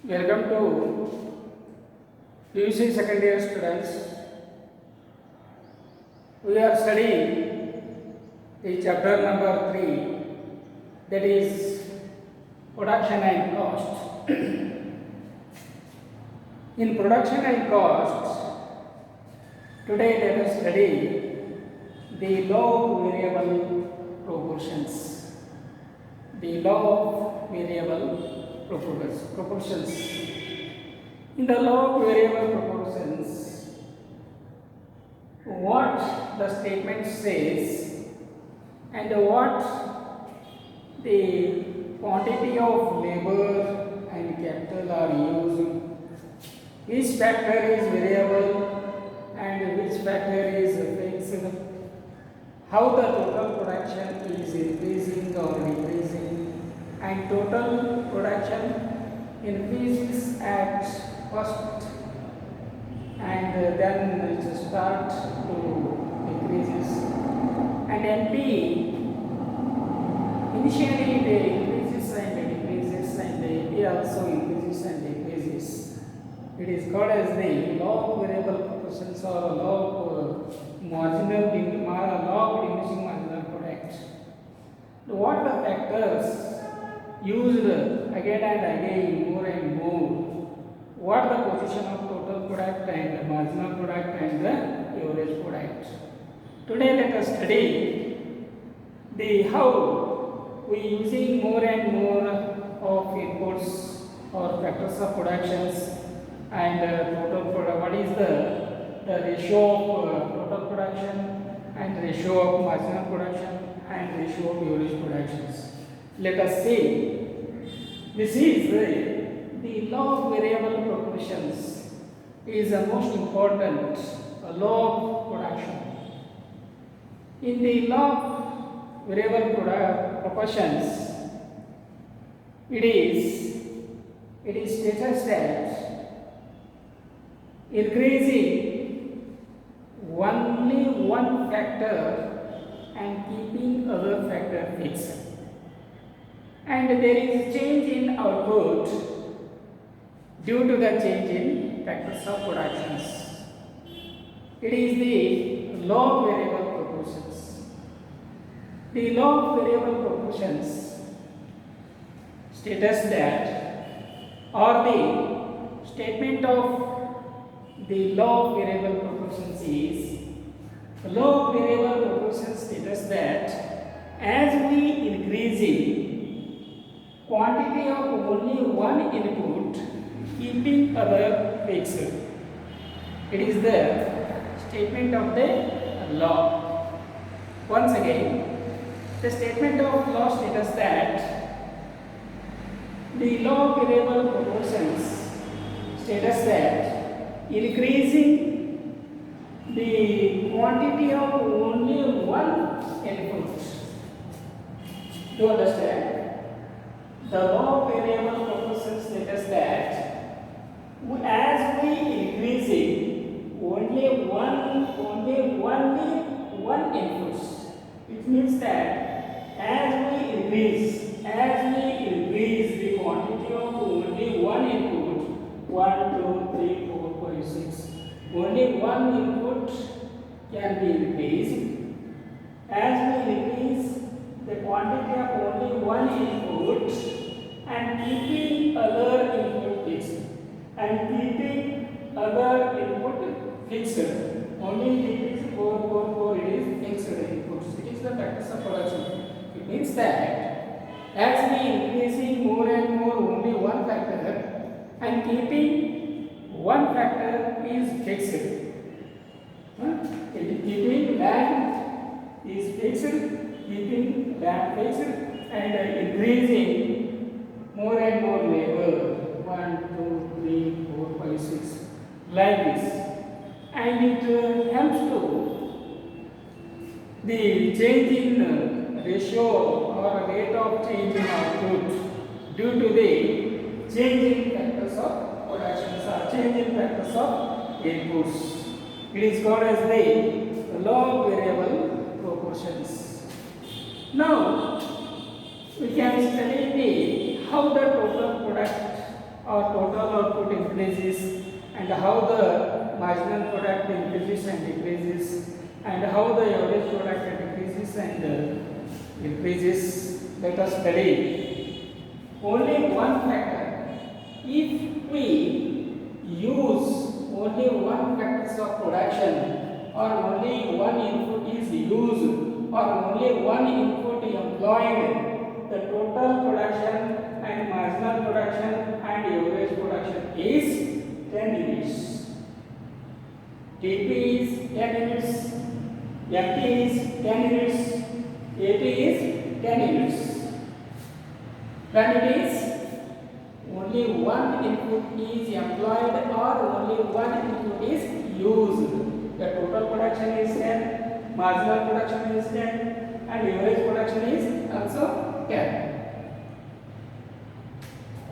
Welcome to UC second year students. We are studying the chapter number 3, that is production and cost. In production and cost, today let us study the law of variable proportions. The law of variable proportions. In the law of variable proportions, what the statement says and what the quantity of labor and capital are used, which factor is variable and which factor is fixed, how the total production is increasing or decreasing, and total production increases at first and then it starts to decreases, and NP initially it increases and decreases, and AP also increases and decreases. It is called as the law of variable proportions or law of diminishing marginal product. What the factors used again and again, more and more, what the position of total product and marginal product and the average product. Today let us study the how we using more and more of inputs or factors of productions and total product. What is the ratio of total production and ratio of marginal production and ratio of average productions. Let us see. This is the law of variable proportions is the most important law of production. In the law of variable proportions, it is stated that increasing only one factor and keeping other factor fixed. And there is change in output due to the change in factors of productions. It is the law of variable proportions. The law of variable proportions states that, or the statement of the law of variable proportions is, the law of variable proportions states that as we increasing quantity of only one input, keeping other fixed. It is the statement of the law. Once again, the statement of law states that the law of variable proportions states that increasing the quantity of only one input. Do you understand? The law of variable proportions states that as we increasing only one input, it means that as we increase the quantity of only one input, 1, 2, 3, 4, 5, 6, only one input can be increased. As we increase the quantity of only one input and keeping other input fixed, only it is 4, it is fixed inputs. It is the factors of production. It means that as we increasing more and more only one factor and keeping one factor is fixed. Keeping land is fixed, keeping land fixed, and increasing more and more labor, 1, 2, 3, 4, 5, 6, like this. And it helps to the change in ratio or rate of change in output due to the change in factors of productions or change in factors of inputs. It is called as the law of variable proportions. Now, we can study the how the total product or total and how the marginal product increases and decreases, and how the average product decreases and increases. Let us study only one factor. If we use only one factor of production, or only one input is used, or only one input employed, the total production and marginal production and average production is 10 units. TP is 10 units, FT is 10 units, AP is 10 units. When it is only one input is employed or only one input is used, the total production is 10, marginal production is 10, and average production is also 10.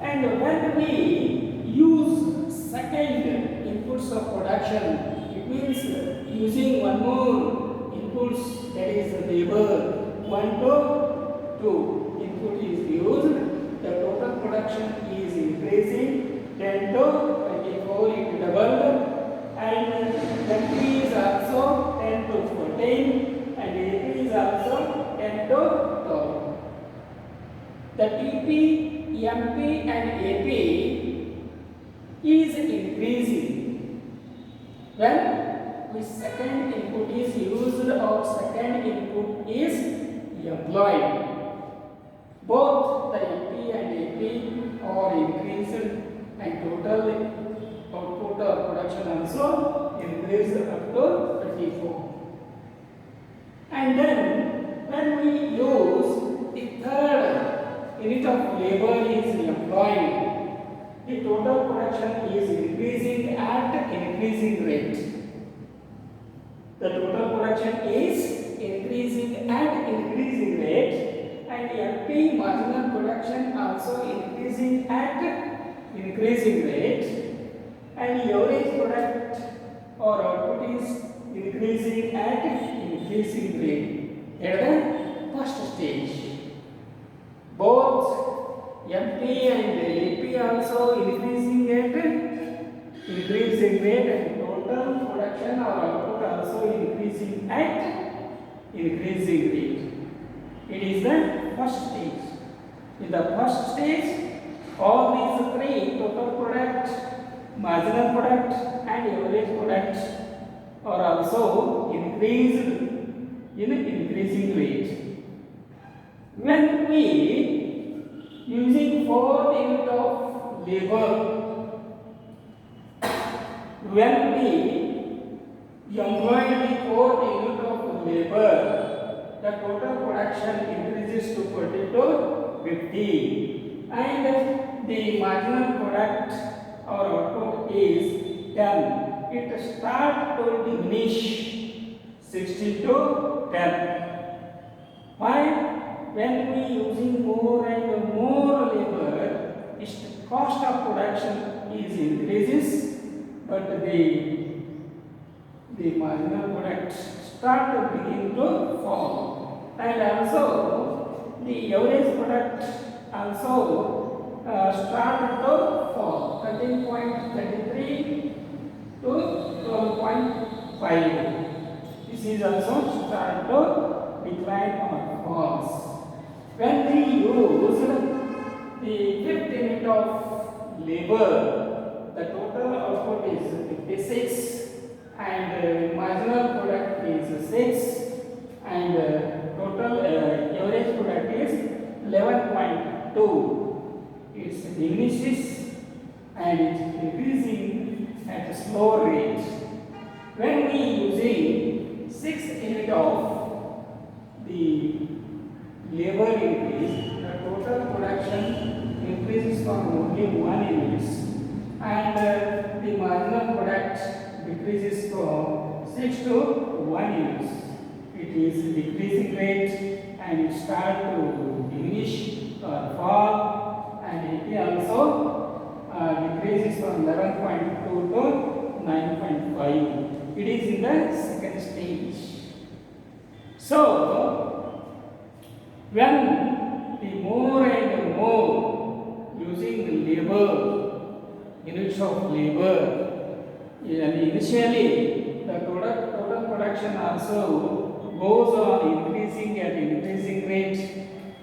And when we use second inputs of production, it means using one more inputs, that is labor. 1 to 2 input is used, the total production is increasing 10 to 24, it doubled, and FT is also 10 to 14, and AP is also 10 to 12. The TP, MP and AP is increasing when the second input is used or second input is employed. Both the MP and AP are increased and total output or production also increased up to 34. And then when we use the third unit of labor is employed, the total production is increasing at increasing rate. The total production is increasing at increasing rate, and FP marginal production also increasing at increasing rate, and average product or output is increasing at increasing rate. At the first stage, both MP and AP also increasing at increasing rate, and total production or output also increasing at increasing rate. It is the first stage. In the first stage, all these three, total product, marginal product and average product, are also increased in increasing rate. When we using 4 unit of labor, when we employ the 4 unit of labor, the total production increases to 40 to 50, and the marginal product or output is 10. It starts to diminish 60 to 10. Why? When we using more and more labor, its cost of production is increases, but the marginal product start to begin to fall, and also the average product also start to fall, 13.33 to 12.5. This is also start to decline or falls. When we use the fifth unit of labor, the total output is 56, and marginal product is 6, and total average product is 11.2. It diminishes and it's increasing at a slow rate. When we using 6 unit of the labor increase, the total production increases from only 1 unit, and the marginal product decreases from 6 to 1 unit. It is decreasing rate, and it starts to diminish or fall, and it also decreases from 11.2 to 9.5. It is in the second stage. So, when the more and more using the labor, units of labor, And initially, the total production also goes on increasing at increasing rate.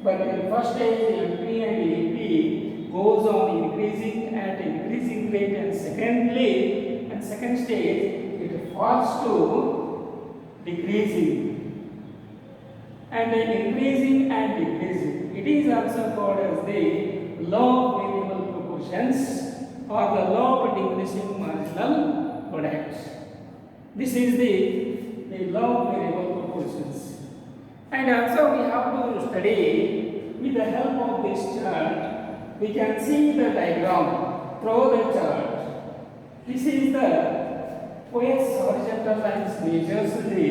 But in first stage, MP and AP goes on increasing at increasing rate, and second stage it falls to decreasing and then increasing and decreasing. It is also called as the law of variable proportions or the law of diminishing marginal product. This is the law of variable proportions. And also we have to study with the help of this chart. We can see the diagram through the chart. This is the OS horizontal lines measures the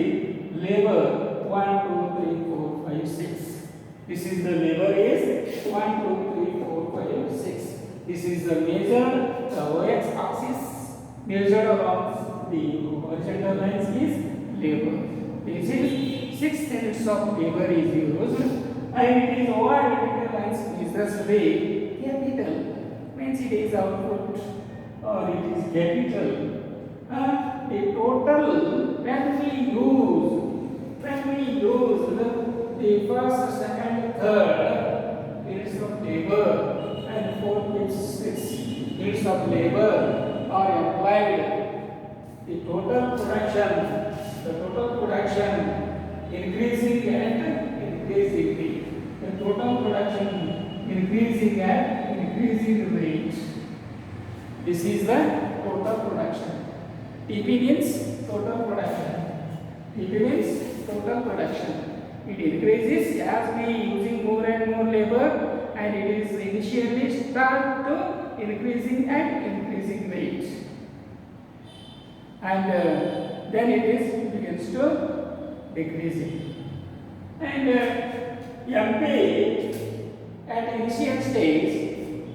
labor 1, 2, 3, 4, 5, 6. This is the labor is 1, 2, 3, 4, 5, 6. This is the measure, the OX axis measured along the horizontal lines is labor. This is 6 units of labor is used, and it is over vertical lines measures the capital, means it is output or it is capital. The total when we use the first, second, third units of labor and fourth, fifth, sixth units of labor are applied, the total production increasing and increasing, the total production increasing at increasing rate. This is the total production. TP means total production. TP means total production. It increases as we using more and more labor, and it is initially start to increasing at increasing rate, and then it is begins to decreasing. And MP at initial stage,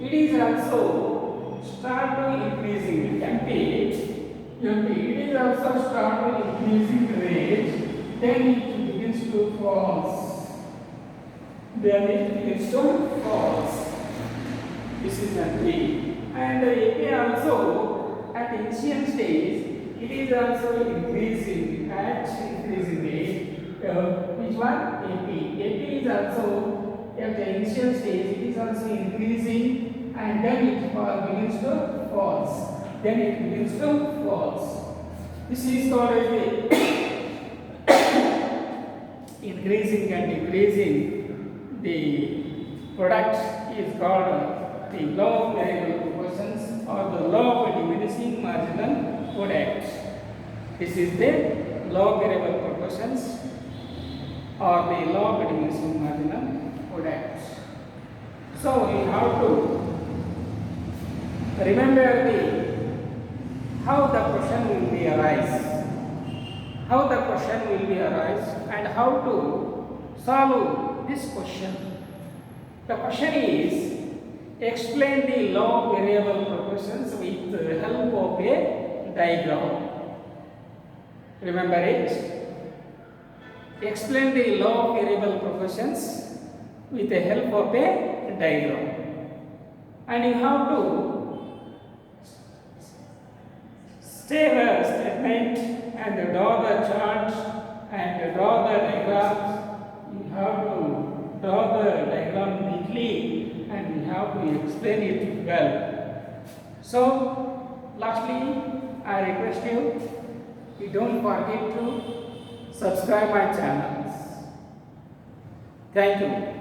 it is also start to increasing. MP it is also start to increasing rate, then it begins to fall. Then it begins to fall. This is MP. And AP also at initial stage, it is also increasing at increasing rate. Which one? AP. AP is also at the initial stage, it is also increasing, and then it begins to fall. Then it begins to fall. This is called as the increasing and decreasing. The product is called the law of variable proportions or the law of diminishing marginal product. This is the law of variable proportions or the law of diminishing marginal product. So we have to remember how the question will be arise, and how to solve this question. The question is, explain the law of variable proportions with the help of a diagram. Remember it. Explain the law of variable proportions with the help of a diagram, and you have to say the statement and draw the chart and draw the diagrams. You have to draw the diagram neatly and you have to explain it well. So, lastly, I request you don't forget to subscribe my channels. Thank you.